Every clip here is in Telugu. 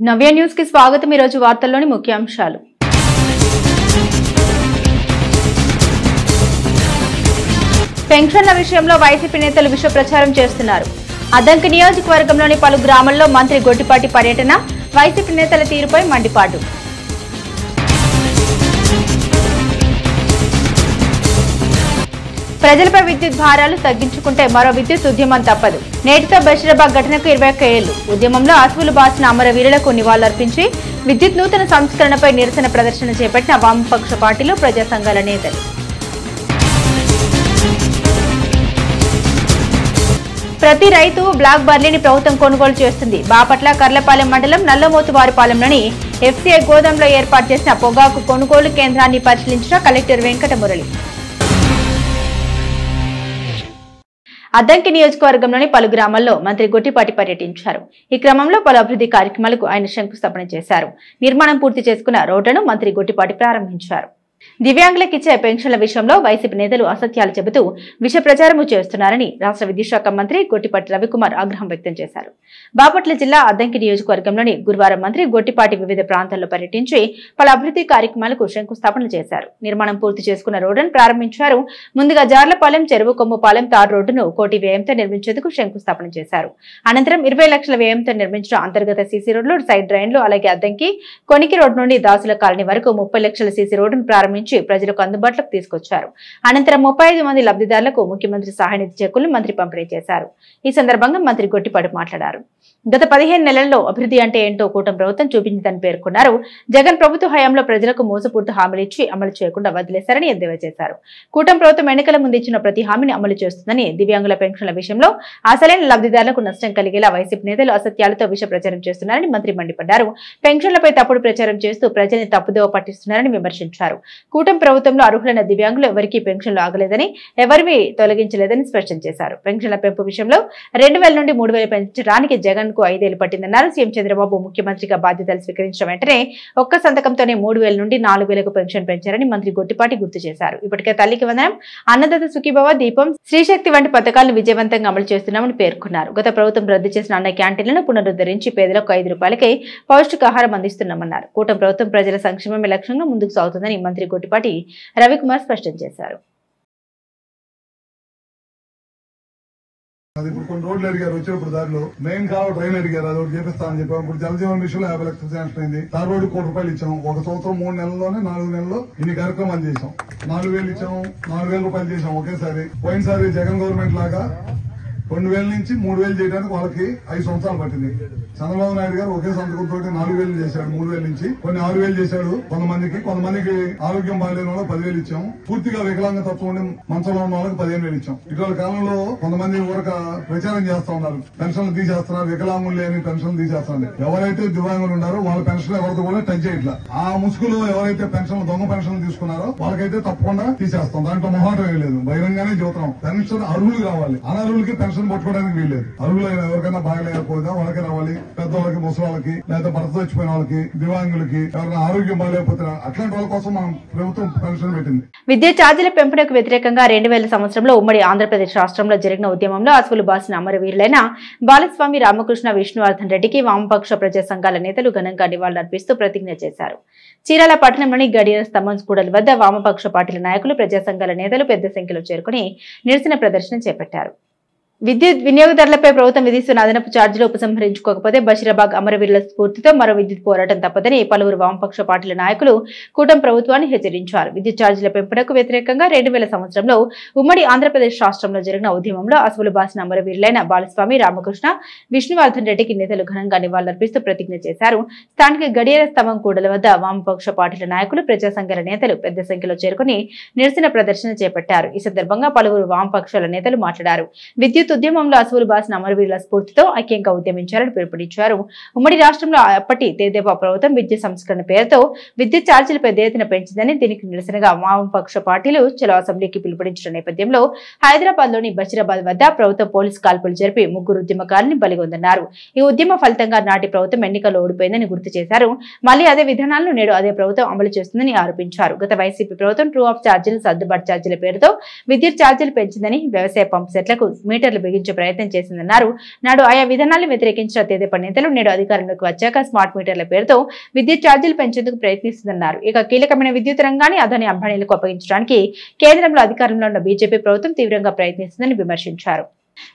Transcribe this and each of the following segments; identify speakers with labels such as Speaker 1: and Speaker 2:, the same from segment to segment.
Speaker 1: నవ్య న్యూస్ కి స్వాగతం। ఈ రోజు వార్తల్లోని ముఖ్యాంశాలు। పెన్షన్ల విషయంలో వైసీపీ నేతలు విష ప్రచారం చేస్తున్నారు। అద్దంకి నియోజకవర్గంలోని పలు గ్రామాల్లో మంత్రి గొట్టిపాటి పర్యటన, వైసీపీ నేతల తీరుపై మండిపాటు। ప్రజలపై విద్యుత్ భారాలు తగ్గించుకుంటే మరో విద్యుత్ ఉద్యమం తప్పదు। నేటితో బషీరాబాద్ ఘటనకు 21 ఏళ్లు। ఉద్యమంలో అసువులు బాసిన అమరవీరులకు నివాళులర్పించి విద్యుత్ నూతన సంస్కరణపై నిరసన ప్రదర్శన చేపట్టిన వామపక్ష పార్టీలు, ప్రజా సంఘాల నేతలు। ప్రతి రైతు బ్లాక్ బర్లీని ప్రభుత్వం కొనుగోలు చేస్తుంది। బాపట్ల కర్లపాలెం మండలం నల్లమోతువారిపాలెంలోని ఎఫ్సీఐ గోదాంలో ఏర్పాటు చేసిన పొగాకు కొనుగోలు కేంద్రాన్ని పరిశీలించిన కలెక్టర్ వెంకటమురళి। అద్దంకి నియోజకవర్గంలోని పలు గ్రామాల్లో మంత్రి గొట్టిపాటి పర్యటించారు। ఈ క్రమంలో పలు అభివృద్ధి కార్యక్రమాలకు ఆయన శంకుస్థాపన చేశారు। నిర్మాణం పూర్తి చేసుకున్న రోడ్డును మంత్రి గొట్టిపాటి ప్రారంభించారు। దివ్యాంగులకు ఇచ్చే పెన్షన్ల విషయంలో వైసీపీ నేతలు అసత్యాలు చెబుతూ విష ప్రచారం చేస్తున్నారని రాష్ట్ర విద్యుత్ శాఖ మంత్రి గొట్టిపాటి రవికుమార్ ఆగ్రహం వ్యక్తం చేశారు। బాపట్ల జిల్లా అద్దంకి నియోజకవర్గంలోని గురువారం మంత్రి గొట్టిపాటి వివిధ ప్రాంతాల్లో పర్యటించి పలు అభివృద్ధి కార్యక్రమాలకు శంకుస్థాపన చేశారు। నిర్మాణం పూర్తి చేసుకున్న రోడ్డును ప్రారంభించారు। ముందుగా జార్లపాలెం చెరువు కొమ్ముపాలెం తార్ రోడ్డును 1 కోటి వ్యయంతో నిర్మించేందుకు శంకుస్థాపన చేశారు। అనంతరం 20 లక్షల వ్యయంతో నిర్మించిన అంతర్గత సీసీ రోడ్లు, సైడ్ డ్రైన్లు, అలాగే అద్దంకి కొనికి రోడ్ నుండి దాసుల కాలనీ వరకు 30 లక్షల సీసీ రోడ్డును ప్రారంభించి ప్రజలకు అందుబాటులోకి తీసుకొచ్చారు। అనంతరం 35 మంది లబ్ధిదారులకు ముఖ్యమంత్రి సహాయ నిధి చెక్కులు మంత్రి పంపిణీ చేశారు। ఈ సందర్భంగా మంత్రి గొట్టిపాటి మాట్లాడారు। గత 15 నెలల్లో అభివృద్ధి అంటే ఏంటో కూటమి ప్రభుత్వం చూపించిందని పేర్కొన్నారు। జగన్ ప్రభుత్వ హయాంలో ప్రజలకు మోసపూరిత హామీలు ఇచ్చి అమలు చేయకుండా వదిలేశారని ఎద్దేవా చేశారు। కూటమి ప్రభుత్వం ఎన్నికల ముందు ఇచ్చిన ప్రతి హామీని అమలు చేస్తుందని, దివ్యాంగుల పెన్షన్ల విషయంలో అసలైన లబ్ధిదారులకు నష్టం కలిగేలా వైసీపీ నేతలు అసత్యాలతో విష ప్రచారం చేస్తున్నారని మంత్రి మండిపడ్డారు। పెన్షన్లపై తప్పుడు ప్రచారం చేస్తూ ప్రజల్ని తప్పుదోవ పట్టిస్తున్నారని విమర్శించారు। కూటమి ప్రభుత్వంలో అర్హులైన దివ్యాంగులు ఎవరికీ పెన్షన్లు ఆగలేదని, ఎవరివి తొలగించలేదని స్పష్టం చేశారు। పెన్షన్ల పెంపు విషయంలో 2000 నుండి 3000 పెంచడానికి జగన్ కు 5 ఏళ్లు పట్టిందన్నారు। సీఎం చంద్రబాబు ముఖ్యమంత్రిగా బాధ్యతలు స్వీకరించిన వెంటనే ఒక్క సంతకంతోనే 3000 నుండి 4000కు పెన్షన్ పెంచారని మంత్రి గొట్టిపాటి గుర్తు చేశారు। ఇప్పటికే తల్లికి వందనం, అన్నదాత సుఖీభవ, దీపం, స్త్రీశక్తి వంటి పథకాలను విజయవంతంగా అమలు చేస్తున్నామని పేర్కొన్నారు। గత ప్రభుత్వం రద్దు చేసిన అన్న క్యాంటీన్లను పునరుద్ధరించి పేదలకు 5 రూపాయలకే పౌష్టికాహారం అందిస్తున్నామన్నారు। కూటమి ప్రభుత్వం ప్రజల సంక్షేమమే లక్ష్యంగా ముందుకు సాగుతుందని మంత్రి గొట్టిపాటి రవికుమార్ స్పష్టం చేశారు।
Speaker 2: ఇప్పుడు కొన్ని రోడ్లు అడిగారు, వచ్చినప్పుడు దారిలో మెయిన్ కావాలి ట్రైన్ అడిగారు, అది ఒకటి చేపిస్తామని చెప్పాము। ఇప్పుడు జలజీవన్ విషయంలో 50 లక్షలు శాంక్షన్ అయింది। తార్ రోడ్డు 1 కోటి రూపాయలు ఇచ్చాం। 1 సంవత్సరం 3 నెలల్లోనే 4 నెలల్లో ఇన్ని కార్యక్రమాలు చేశాం। 4000 ఇచ్చాం, 4000 రూపాయలు చేశాం ఒకేసారి। పోయినసారి జగన్ గవర్నమెంట్ లాగా 2000 నుంచి 3000 చేయడానికి వాళ్ళకి 5 సంవత్సరాలు పట్టింది। చంద్రబాబు నాయుడు గారు ఒకే సంతకంతో 4000 చేశాడు, 3000 నుంచి కొన్ని 6000 చేశాడు కొంతమందికి ఆరోగ్యం బాగాలేని వాళ్ళకి 10,000 ఇచ్చాం। పూర్తిగా వికలాంగ తత్వం ఉండి మంచంలో ఉన్న వాళ్ళకి 15,000 ఇచ్చాం। ఇటీవల కాలంలో కొంతమంది ఊరక ప్రచారం చేస్తా ఉన్నారు, పెన్షన్లు తీసేస్తున్నారు, వికలాంగులు లేని పెన్షన్లు తీసేస్తున్నారు। ఎవరైతే దివ్యాంగులు ఉన్నారో వాళ్ళ పెన్షన్ ఎవరితో కూడా టచ్ చేయట్లా। ఆ ముసుగులో ఎవరైతే పెన్షన్లు దొంగ పెన్షన్లు తీసుకున్నారో వాళ్ళకైతే తప్పకుండా తీసేస్తాం, దాంట్లో మొహాటం ఏం లేదు, బహిరంగానే చెబుతున్నాం। పెన్షన్ అర్హులు కావాలి, అనర్హులకి పెన్షన్ పట్టుకోవడానికి వీల్లేదు। అర్హులైన ఎవరికైనా బాగలేకపోయినా వాళ్ళకి రావాలి, పెద్దవాళ్ళకి, ముసలాళ్ళకి, లేదా భర్త చచ్చిపోయిన వాళ్ళకి, దివ్యాంగులకి, ఎవరైనా ఆరోగ్యం బాగలేకపోతే అట్లాంటి వాళ్ళ కోసం మనం ప్రభుత్వం పెన్షన్ పెట్టింది।
Speaker 1: విద్యుత్ ఛార్జీల పెంపునకు వ్యతిరేకంగా 2000 సంవత్సరంలో ఉమ్మడి ఆంధ్రప్రదేశ్ రాష్ట్రంలో జరిగిన ఉద్యమంలో అసువులు బాసిన అమరవీరులైన బాలస్వామి, రామకృష్ణ, విష్ణువర్ధన్ రెడ్డికి వామపక్ష ప్రజా సంఘాల నేతలు ఘనంగా నివాళులర్పిస్తూ ప్రతిజ్ఞ చేశారు। చీరాల పట్టణంలోని గడియార స్తంభం కూడలి వద్ద వామపక్ష పార్టీల నాయకులు, ప్రజా సంఘాల నేతలు పెద్ద సంఖ్యలో చేరుకుని నిరసన ప్రదర్శన చేపట్టారు। విద్యుత్ వినియోగదారులపై ప్రభుత్వం విధిస్తున్న అదనపు ఛార్జీలు ఉపసంహరించుకోకపోతే బషీరాబాద్ అమరవీరుల స్ఫూర్తితో మరో విద్యుత్ పోరాటం తప్పదని పలువురు వామపక్ష పార్టీల నాయకులు కూటమి ప్రభుత్వాన్ని హెచ్చరించారు। విద్యుత్ ఛార్జీల పెంపునకు వ్యతిరేకంగా 2000 సంవత్సరంలో ఉమ్మడి ఆంధ్రప్రదేశ్ రాష్ట్రంలో జరిగిన ఉద్యమంలో అసువులు బాసిన అమరవీరులైన బాలస్వామి, రామకృష్ణ, విష్ణువర్ధన్ రెడ్డికి నేతలు ఘనంగా నివాళులర్పిస్తూ ప్రతిజ్ఞ చేశారు। స్థానిక గడియార స్తంభం కూడలి వద్ద వామపక్ష పార్టీల నాయకులు, ప్రజా సంఘాల నేతలు పెద్ద సంఖ్యలో చేరుకుని నిరసన ప్రదర్శన చేపట్టారు। ఈ సందర్భంగా పలువురు వామపక్షాల నేతలు మాట్లాడారు। విద్యుత్ ఉద్యమంలో అసువులు బాసిన అమరవీరుల స్ఫూర్తితో ఐక్యంగా ఉద్యమించారని పిలుపునిచ్చారు। ఉమ్మడి రాష్ట్రంలో అప్పటి తెదేపా ప్రభుత్వం విద్యుత్ సంస్కరణ పేరుతో విద్యుత్ ఛార్జీలు పెద్ద ఎత్తున పెంచిందని, దీనికి నిరసనగా వామపక్ష పార్టీలు చలో అసెంబ్లీకి పిలుపునిచ్చిన నేపథ్యంలో హైదరాబాద్ లోని బషీరాబాద్ వద్ద ప్రభుత్వం పోలీసు కాల్పులు జరిపి 3 ఉద్యమకారుల్ని బలిగొందన్నారు। ఈ ఉద్యమ ఫలితంగా నాటి ప్రభుత్వం ఎన్నికల్లో ఓడిపోయిందని గుర్తు చేశారు। మళ్లీ అదే విధానాలను నేడు అదే ప్రభుత్వం అమలు చేస్తుందని ఆరోపించారు। గత వైసీపీ ప్రభుత్వం ట్రూ ఆఫ్ ఛార్జీలు, సర్దుబాటు ఛార్జీల పేరుతో విద్యుత్ ఛార్జీలు పెంచిందని, వ్యవసాయ పంప్ సెట్లకు మీటర్ల మీటర్లు బిగించే ప్రయత్నం చేసిందన్నారు. నాడు ఆయా విధానాలను వ్యతిరేకించిన తెదేపా నేతలు నేడు అధికారంలోకి వచ్చాక స్మార్ట్ మీటర్ల పేరుతో విద్యుత్ ఛార్జీలు పెంచేందుకు ప్రయత్నిస్తుందన్నారు. ఇక కీలకమైన విద్యుత్ రంగాన్ని అదాని అంబానీలకు అప్పగించడానికి కేంద్రంలో అధికారంలో ఉన్న బీజేపీ ప్రభుత్వం తీవ్రంగా ప్రయత్నిస్తుందని విమర్శించారు.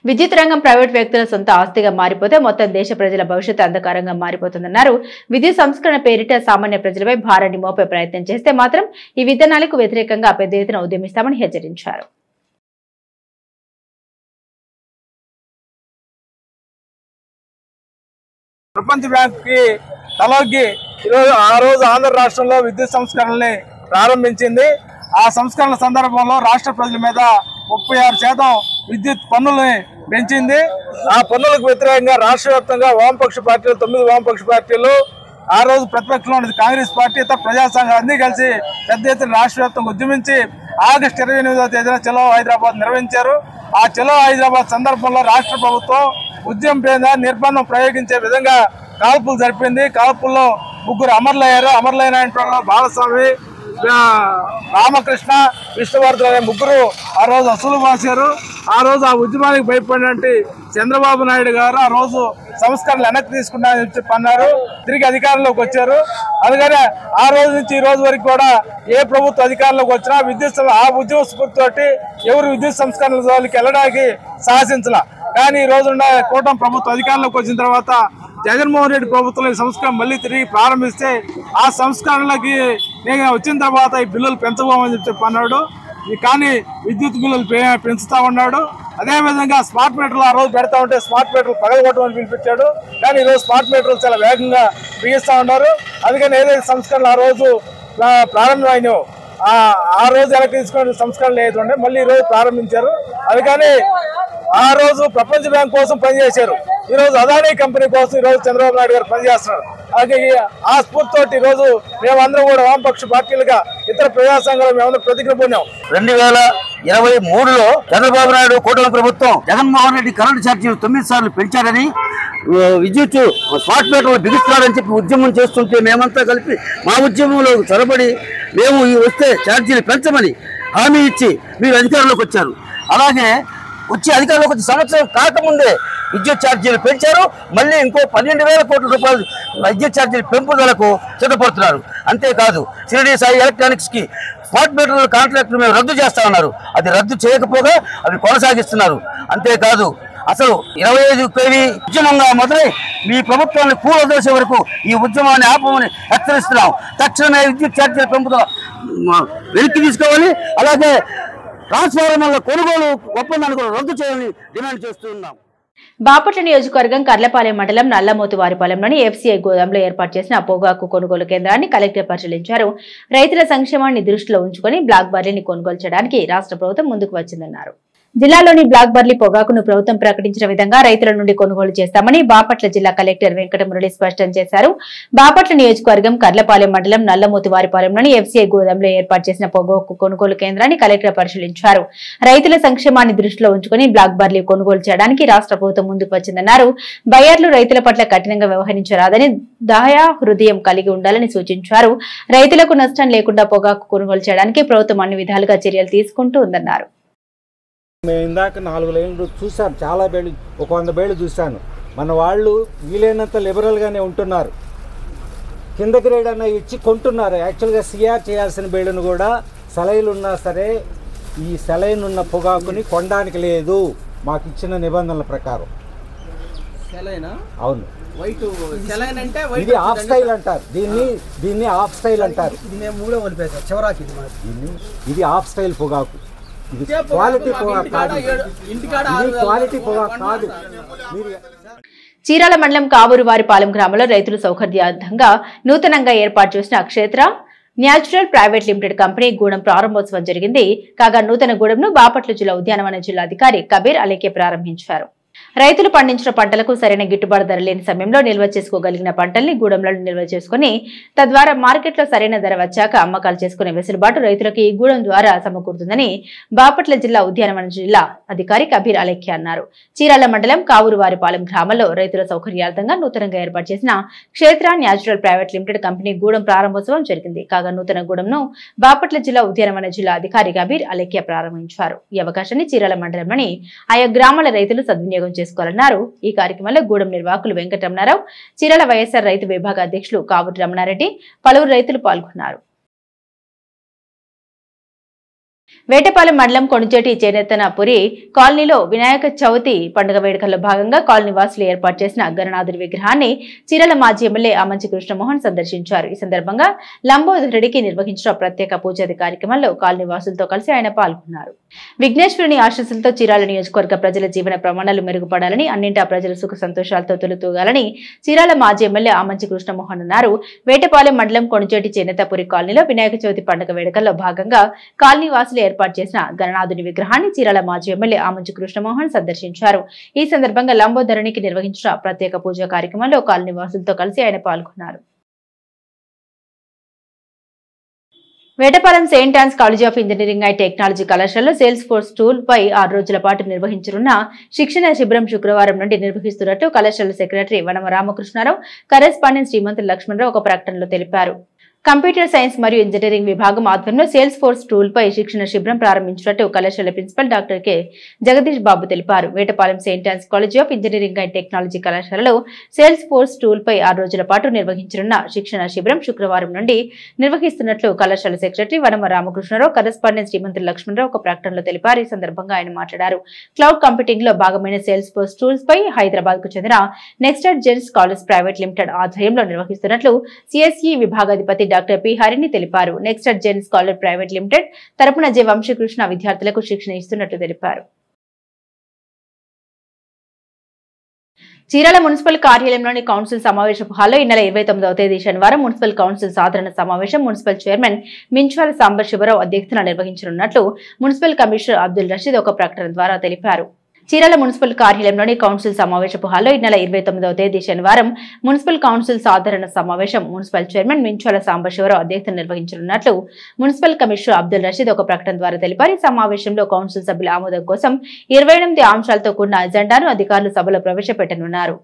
Speaker 1: విద్యుత్ రంగం ప్రైవేట్ వ్యక్తుల సొంత ఆస్తిగా మారిపోతే మొత్తం దేశ ప్రజల భవిష్యత్తు అంధకారంగా మారిపోతుందన్నారు. విద్యుత్ సంస్కరణ పేరిట సామాన్య ప్రజలపై భారాన్ని మోపే ప్రయత్నం చేస్తే మాత్రం ఈ విధానాలకు వ్యతిరేకంగా పెద్ద ఎత్తున ఉద్యమిస్తామని హెచ్చరించారు.
Speaker 3: ప్రపంచ బ్యాంక్ కి తలొగ్గి ఆ రోజు ఆంధ్ర రాష్ట్రంలో విద్యుత్ సంస్కరణల్ని ప్రారంభించింది. ఆ సంస్కరణల సందర్భంలో రాష్ట్ర ప్రజల మీద 36% విద్యుత్ పన్నుల్ని పెంచింది. ఆ పన్నులకు వ్యతిరేకంగా రాష్ట్ర వ్యాప్తంగా వామపక్ష పార్టీలు 9 వామపక్ష పార్టీలు ఆ రోజు ప్రతిపక్షంలో ఉన్నది కాంగ్రెస్ పార్టీ ఇతర ప్రజా సంఘాలు అన్ని కలిసి పెద్ద ఎత్తున రాష్ట్ర వ్యాప్తంగా ఉద్యమించి ఆగస్టు 28వ తేదీన చలో హైదరాబాద్ నిర్వహించారు. ఆ చలో హైదరాబాద్ సందర్భంలో రాష్ట్ర ప్రభుత్వం ఉద్యమం మీద నిర్బంధం ప్రయోగించే విధంగా కాల్పులు జరిపింది. కాల్పుల్లో 3 అమరులయ్యారు. అమరులైన బాలస్వామి, రామకృష్ణ, విష్ణువర్ధన్ అనే 3 ఆ రోజు అసలు బాసారు. ఆ రోజు ఆ ఉద్యమానికి భయపడినట్టు చంద్రబాబు నాయుడు గారు ఆ రోజు సంస్కరణలు వెనక్కి తీసుకున్నారని చెప్పి అన్నారు. తిరిగి అధికారంలోకి వచ్చారు. అందుకని ఆ రోజు నుంచి ఈ రోజు వరకు కూడా ఏ ప్రభుత్వ అధికారంలోకి వచ్చినా ఆ ఉద్యమ స్ఫూర్తితోటి ఎవరు విద్యుత్ సంస్కరణల జోలికి వెళ్ళడానికి సాహసించాల. కానీ ఈ రోజున్న కూటమి ప్రభుత్వం అధికారంలోకి వచ్చిన తర్వాత జగన్మోహన్ రెడ్డి ప్రభుత్వం ఈ సంస్కరణ మళ్ళీ తిరిగి ప్రారంభిస్తే ఆ సంస్కరణలకి నేను వచ్చిన తర్వాత ఈ బిల్లులు పెంచబోమని చెప్పి అన్నాడు. కానీ విద్యుత్ బిల్లులు పెంచుతా ఉన్నాడు. అదేవిధంగా స్మార్ట్ మీటర్లు ఆ రోజు పెడతా ఉంటే స్మార్ట్ మీటర్లు పగలగొట్టమని పిలిపించాడు. కానీ ఈరోజు స్మార్ట్ మీటర్లు చాలా వేగంగా బిగిస్తూ ఉన్నారు. అందుకని ఏదైతే సంస్కరణలు ఆ రోజు ప్రారంభమైనో ఆ రోజు ఎలా తీసుకునే సంస్కరణలు ఏదైతే మళ్ళీ ఈ రోజు ప్రారంభించారు. అందుకని ఆ రోజు ప్రపంచ బ్యాంక్ కోసం పనిచేశారు. ఈ రోజు అదానీ కంపెనీ కోసం ఈ రోజు చంద్రబాబు నాయుడు గారు పనిచేస్తున్నారు. అలాగే ఆ స్ఫూర్తితోటి ఈ రోజు మేమందరం కూడా వామపక్ష పార్టీలుగా ఇతర ప్రజా సంఘాలు మేమందరం ప్రతిజ్ఞ పొందాం.
Speaker 4: 2023లో చంద్రబాబు నాయుడు కూటమి ప్రభుత్వం జగన్మోహన్ రెడ్డి కరెంటు ఛార్జీలు 9 సార్లు పెంచారని, విద్యుత్ స్మార్ట్ మీటర్లు బిగిస్తున్నారని చెప్పి ఉద్యమం చేస్తుంటే మేమంతా కలిపి మా ఉద్యమంలో చొరబడి మేము వస్తే ఛార్జీలు పెంచమని హామీ ఇచ్చి మీరు అధికారంలోకి వచ్చారు. అలాగే వచ్చి అధికారంలోకి వచ్చి సంవత్సరం కాకముందే విద్యుత్ ఛార్జీలు పెంచారు. మళ్ళీ ఇంకో 12,000 కోట్ల రూపాయలు విద్యుత్ ఛార్జీలు పెంపుదలకు సిద్ధపడుతున్నారు. అంతేకాదు షిరిడి సాయి ఎలక్ట్రానిక్స్ కి స్మార్ట్ మీటర్ల కాంట్రాక్టులు మేము రద్దు చేస్తా ఉన్నారు. అది రద్దు చేయకపోగా అవి కొనసాగిస్తున్నారు. అంతేకాదు అసలు 25 kV ఉద్యమంగా మొదలై మీ ప్రభుత్వాన్ని కూలదోసే వరకు ఈ ఉద్యమాన్ని ఆపమని హెచ్చరిస్తున్నాం. తక్షణమే విద్యుత్ ఛార్జీల పెంపుదల వెనక్కి తీసుకోవాలి. అలాగే ట్రాన్స్ఫార్మర్ల కొనుగోలు ఒప్పందాన్ని కూడా రద్దు చేయాలని డిమాండ్ చేస్తున్నాం.
Speaker 1: బాపట్ల నియోజకవర్గం కర్లపాలెం మండలం నల్లమోతువారిపాలెంలోని ఎఫ్సీఐ గోదాంలో ఏర్పాటు చేసిన పొగాకు కొనుగోలు కేంద్రాన్ని కలెక్టర్ పరిశీలించారు. రైతుల సంక్షేమాన్ని దృష్టిలో ఉంచుకొని బ్లాక్ బార్లీని కొనుగోలు చేయడానికి రాష్ట్ర ప్రభుత్వం ముందుకు వచ్చిందన్నారు. జిల్లాలోని బ్లాక్ బార్లీ పొగాకును ప్రభుత్వం ప్రకటించిన విధంగా రైతుల నుండి కొనుగోలు చేస్తామని బాపట్ల జిల్లా కలెక్టర్ వెంకటమురళి స్పష్టం చేశారు. బాపట్ల నియోజకవర్గం కర్లపాలెం మండలం నల్లమోతువారిపాలెంలోని ఎఫ్సీఐ గోదాంలో ఏర్పాటు చేసిన పొగాకు కొనుగోలు కేంద్రాన్ని కలెక్టర్ పరిశీలించారు. రైతుల సంక్షేమాన్ని దృష్టిలో ఉంచుకొని బ్లాక్ బార్లీ కొనుగోలు చేయడానికి రాష్ట్ర ప్రభుత్వం ముందుకు వచ్చిందన్నారు. బయ్యర్లు రైతుల పట్ల కఠినంగా వ్యవహరించరాదని, దయా హృదయం కలిగి ఉండాలని సూచించారు. రైతులకు నష్టం లేకుండా పొగాకు కొనుగోలు చేయడానికి ప్రభుత్వం అన్ని విధాలుగా చర్యలు తీసుకుంటూ ఉందన్నారు.
Speaker 5: మేము ఇందాక 4 లైన్లు చూశాను, చాలా బేళ్ళు, ఒక 100 బేళ్ళు చూశాను. మన వాళ్ళు వీలైనంత లిబరల్గానే ఉంటున్నారు. కింద గ్రేడ్ అన్న ఇచ్చి కొంటున్నారు. యాక్చువల్గా సిఆర్ చేయాల్సిన బేళ్ళను కూడా సెలైలు ఉన్నా సరే ఈ సెలైన్ ఉన్న పొగాకుని కొనడానికి లేదు మాకు ఇచ్చిన నిబంధనల ప్రకారం. అవును, ఇది ఆఫ్ స్టైల్ అంటారు. దీన్ని ఆఫ్ స్టైల్ అంటారు. ఇది ఆఫ్ స్టైల్ పొగాకు. ఇది క్వాలిటీ పొగాకు కాదు. ఇది క్వాలిటీ పొగాకు కాదు.
Speaker 1: చీరాల మండలం కావూరువారిపాలెం గ్రామంలో రైతులు సౌకర్యార్థంగా నూతనంగా ఏర్పాటు చేసిన క్షేత్ర natural private limited company Gudem ప్రారంభోత్సవం జరిగింది. కాగా నూతన గూడెంను బాపట్ల జిల్లా ఉద్యానవన జిల్లా అధికారి కబీర్ అలేకే ప్రారంభించారు. రైతులు పండించిన పంటలకు సరైన గిట్టుబాటు ధర లేని సమయంలో నిల్వ చేసుకోగలిగిన పంటల్ని గూడెంలలో నిల్వ చేసుకుని తద్వారా మార్కెట్లో సరైన ధర వచ్చాక అమ్మకాలు చేసుకునే వెసులుబాటు రైతులకు ఈ గూడెం ద్వారా సమకూరుతుందని బాపట్ల జిల్లా ఉద్యానవన జిల్లా అధికారి కబీర్ అలేఖ్య అన్నారు. చీరాల మండలం కావూరువారిపాలెం గ్రామంలో రైతుల సౌకర్యార్థంగా నూతనంగా ఏర్పాటు చేసిన క్షేత్ర natural private limited company Gudem ప్రారంభోత్సవం జరిగింది. కాగా నూతన గూడెంను బాపట్ల జిల్లా ఉద్యానవన జిల్లా అధికారి కబీర్ అలేఖ్య ప్రారంభించారు. ఈ అవకాశాన్ని చీరాల మండలంలోని ఆయా గ్రామాల రైతులు సద్వినియోగం చేసుకోవాలన్నారు. ఈ కార్యక్రమంలో గూడెం నిర్వాహకులు వెంకటరమణారావు, చీరాల వైఎస్ఆర్ రైతు విభాగ అధ్యక్షులు కావూరి రమణారెడ్డి, పలువురు రైతులు పాల్గొన్నారు. వేటపాలెం మండలం కొణిచేటి చేనేతనపురి కాలనీలో వినాయక చవితి పండుగ వేడుకల్లో భాగంగా కాలనీ వాసులు ఏర్పాటు చేసిన గణనాథుడి విగ్రహాన్ని చీరాల మాజీ ఎమ్మెల్యే ఆమంచి కృష్ణమోహన్ సందర్శించారు. ఈ సందర్భంగా లంబోదరుడికి నిర్వహించిన ప్రత్యేక పూజాది కార్యక్రమంలో కాలనీ వాసులతో కలిసి ఆయన పాల్గొన్నారు. విఘ్నేశ్వరుని ఆశీస్సులతో చీరాల నియోజకవర్గ ప్రజల జీవన ప్రమాణాలు మెరుగుపడాలని, అన్నింటా ప్రజలు సుఖ సంతోషాలతో తొలుతూగాలని చీరాల మాజీ ఎమ్మెల్యే ఆమంచి కృష్ణమోహన్ అన్నారు. వేటపాలెం మండలం కొణిచేటి చేనేతపురి కాలనీలో వినాయక చవితి పండుగ వేడుకల్లో భాగంగా కాలనీ వాసులు ఏర్పాటు చేసిన గణనాథుని విగ్రహాన్ని చీరాల మాజీ ఎమ్మెల్యే ఆమంచి కృష్ణమోహన్ సందర్శించారు. ఈ సందర్భంగా లంబోదరునికి నిర్వహించిన ప్రత్యేక పూజా కార్యక్రమంలో కాలనీ వాసులతో కలిసి ఆయన పాల్గొన్నారు. Vetapalem Saint Ann's College of Engineering and Technology కళాశాలలో సేల్స్ ఫోర్స్ టూల్ పై 6 రోజుల పాటు నిర్వహించనున్న శిక్షణ శిబిరం శుక్రవారం నుండి నిర్వహిస్తున్నట్టు కళాశాల సెక్రటరీ వనమ రామకృష్ణారావు, కరెస్పాండెంట్ శ్రీమంతులు లక్ష్మణరావు ఒక ప్రకటనలో తెలిపారు. కంప్యూటర్ సైన్స్ మరియు ఇంజనీరింగ్ విభాగం ఆధ్వర్యంలో సేల్స్ ఫోర్స్ టూల్ పై శిక్షణ శిబిరం ప్రారంభించినట్టు కళాశాల principal doctor K Jagadish Babu తెలిపారు. Vetapalem Saint Ann's College of Engineering and Technology కళాశాలలో సేల్స్ ఫోర్స్ టూల్ పై 6 రోజుల పాటు నిర్వహించనున్న శిక్షణ శిబిరం శుక్రవారం నుండి నిర్వహిస్తున్నట్లు కళాశాల సెక్రటరీ వనమ రామకృష్ణారావు, కరెస్పాండెంట్ శ్రీమంతులు లక్ష్మణరావు ఒక ప్రకటనలో తెలిపారు. ఈ సందర్భంగా ఆయన మాట్లాడారు. క్లౌడ్ కంప్యూటింగ్ లో భాగమైన సేల్స్ ఫోర్స్ టూల్స్ పై హైదరాబాద్ కు చెందిన నెక్స్టర్ జెన్స్ కాలేజ్ ప్రైవేట్ లిమిటెడ్ ఆధ్వర్యంలో నిర్వహిస్తున్నట్లు సిఎస్ఈ విభాగాధిపతి డాక్టర్ పి హరిని తెలిపారు. నెక్స్టర్ జెన్స్ కాలేజ్ ప్రైవేట్ లిమిటెడ్ తరపున జె వంశీకృష్ణ విద్యార్థులకు శిక్షణ ఇస్తున్నట్లు తెలిపారు. చీరాల మున్సిపల్ కార్యాలయంలోని కౌన్సిల్ సమావేశపు హాల్లో ఈ నెల 29వ తేదీ శనివారం మున్సిపల్ కౌన్సిల్ సాధారణ సమావేశం మున్సిపల్ చైర్మన్ మించాల సాంబశివరావు అధ్యక్షతన నిర్వహించనున్నట్లు మున్సిపల్ కమిషనర్ అబ్దుల్ రషీద్ ఒక ప్రకటన ద్వారా తెలిపారు. చీరాల మున్సిపల్ కార్యాలయంలోని కౌన్సిల్ సమావేశపు హాల్లో ఈ నెల 29వ తేదీ శనివారం మున్సిపల్ కౌన్సిల్ సాధారణ సమావేశం మున్సిపల్ చైర్మన్ మించాల సాంబశివరావు అధ్యక్షతన నిర్వహించనున్నట్లు మున్సిపల్ కమిషనర్ అబ్దుల్ రషీద్ ఒక ప్రకటన ద్వారా తెలిపారు. ఈ సమావేశంలో కౌన్సిల్ సభ్యుల ఆమోదం కోసం 28 అంశాలతో కూడిన అజెండాను అధికారులు సభలో ప్రవేశపెట్టనున్నారు.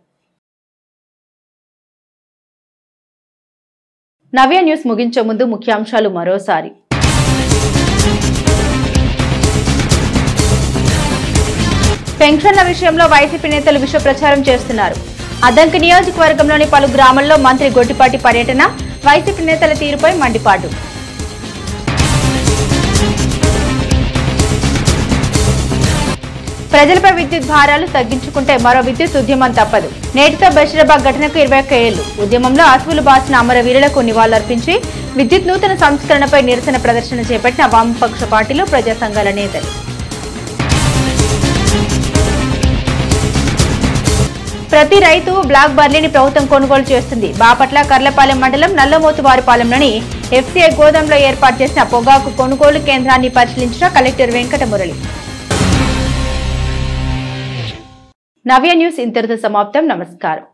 Speaker 1: నవ్య న్యూస్ ముగించే ముందు ముఖ్యాంశాలు మరోసారి. పెన్షన్ల విషయంలో వైసీపీ నేతలు విష ప్రచారం చేస్తున్నారు. అద్దంకి నియోజకవర్గంలోని పలు గ్రామాల్లో మంత్రి గొట్టిపాటి పర్యటన, వైసీపీ నేతల తీరుపై మండిపాటు. ప్రజలపై విద్యుత్ భారాలు తగ్గించుకుంటే మరో విద్యుత్ ఉద్యమం తప్పదు. నేటితో బషీరాబాద్ ఘటనకు 21 ఏళ్లు. ఉద్యమంలో అసువులు బాసిన అమరవీరులకు నివాళులర్పించి విద్యుత్ నూతన సంస్కరణపై నిరసన ప్రదర్శన చేపట్టిన వామపక్ష పార్టీలు, ప్రజా సంఘాల నేతలు. ప్రతి రైతు బ్లాక్ బర్లీని ప్రభుత్వం కొనుగోలు చేస్తుంది. బాపట్ల కర్లపాలెం మండలం నల్లమోతువారిపాలెంలోని ఎఫ్సీఐ గోదాంలో ఏర్పాటు చేసిన పొగాకు కొనుగోలు కేంద్రాన్ని పరిశీలించిన కలెక్టర్ వెంకటమురళి. నవ్య న్యూస్ ఇంతటితో సమాప్తం. నమస్కారం.